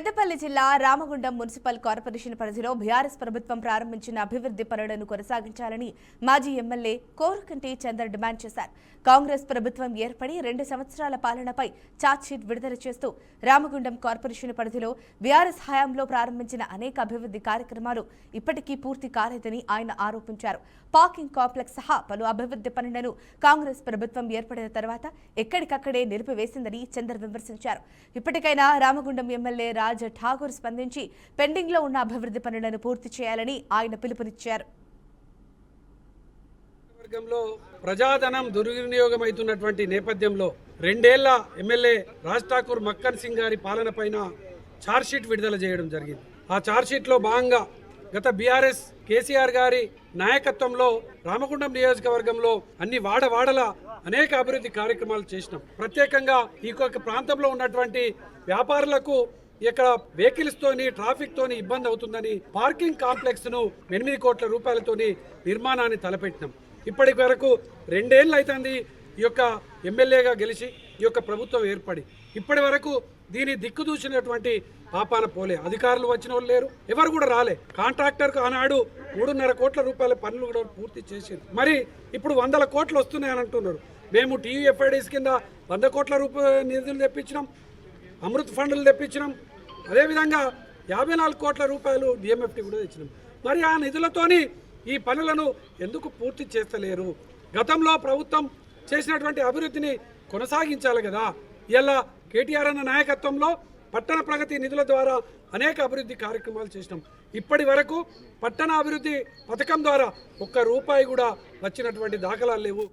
పెద్దపల్లి జిల్లా Ramagundam municipal corporation పరిధిలో BRS ప్రభుత్వం ప్రారంభించిన అభివృద్ధి పనులను కొనసాగించాలని మాజీ ఎమ్మెల్యే కోరుకంటి చందర్ డిమాండ్ చేశారు. కాంగ్రెస్ ప్రభుత్వం ఏర్పడి 2 సంవత్సరాల పాలనపై ఛార్జ్షీట్ విడుదల చేస్తూ రామగుండం కార్పొరేషన్ పరిధిలో బీఆర్ఎస్ హయాంలో ప్రారంభించిన అనేక అభివృద్ధి కార్యక్రమాలు ఇప్పటికీ పూర్తి కాలేదని ఆయన ఆరోపించారు. పార్కింగ్ కాంప్లెక్స్ సహా పలు అభివృద్ధి పనులను కాంగ్రెస్ ప్రభుత్వం ఏర్పడిన తర్వాత ఎక్కడికక్కడే నిలిపివేసిందని చందర్ విమర్శించారు. ఇప్పటికైనా రామగుండం ఎమ్మెల్యే రాజ్ ఠాగూర్ స్పందించి పెండింగ్ లో ఉన్న అభివృద్ధి పనులను పూర్తి చేయాలని ఆయన పిలుపునిచ్చారు. ప్రజాధనం దుర్వినియోగమైతున్నటువంటి నేపథ్యంలో 2 ఏళ్ల ఎమ్మెల్యే రాజ్ ఠాకూర్ మక్కన్ సింగ్ గారి పాలన పైన ఛార్జ్షీట్ విడుదల చేయడం జరిగింది. ఆ ఛార్జ్షీట్ లో భాగంగా గత బీఆర్ఎస్ కేసీఆర్ గారి నాయకత్వంలో రామగుండం నియోజకవర్గంలో అన్ని వాడవాడల అనేక అభివృద్ధి కార్యక్రమాలు చేసినాం. ప్రత్యేకంగా ఈ ప్రాంతంలో ఉన్నటువంటి వ్యాపారులకు ఇక్కడ వెహికల్స్ తోని ట్రాఫిక్ తోని ఇబ్బంది అవుతుందని పార్కింగ్ కాంప్లెక్స్ ను 8 కోట్ల రూపాయలతోని నిర్మాణాన్ని తలపెట్టినాం. ఇప్పటి వరకు 2 ఏళ్ళు అవుతుంది ఈ యొక్క ఎమ్మెల్యేగా గెలిచి ఈ యొక్క ప్రభుత్వం ఏర్పడి ఇప్పటి వరకు దీని దిక్కుదూచినటువంటి పాపాన పోలే. అధికారులు వచ్చిన వాళ్ళు లేరు, ఎవరు కూడా రాలే. కాంట్రాక్టర్కు ఆనాడు 3.5 కోట్ల రూపాయల పనులు కూడా పూర్తి చేశారు. మరి ఇప్పుడు 100 కోట్లు వస్తున్నాయని అంటున్నారు. మేము టీయూఎఫ్ఐడీస్ కింద 100 కోట్ల రూపాయల నిధులు తెప్పించినాం, అమృత్ ఫండ్లు తెప్పించినాం. అదేవిధంగా 54 కోట్ల రూపాయలు డిఎంఎఫ్టీ కూడా తెచ్చినాం. మరి ఆ నిధులతోని ఈ పనులను ఎందుకు పూర్తి చేస్తలేరు? గతంలో ప్రభుత్వం చేసినటువంటి అభివృద్ధిని కొనసాగించాలి కదా. ఇలా కేటీఆర్ అన్న నాయకత్వంలో పట్టణ ప్రగతి నిధుల ద్వారా అనేక అభివృద్ధి కార్యక్రమాలు చేసినాం. ఇప్పటి వరకు పట్టణ అభివృద్ధి పథకం ద్వారా 1 రూపాయి కూడా వచ్చినటువంటి దాఖలాలు లేవు.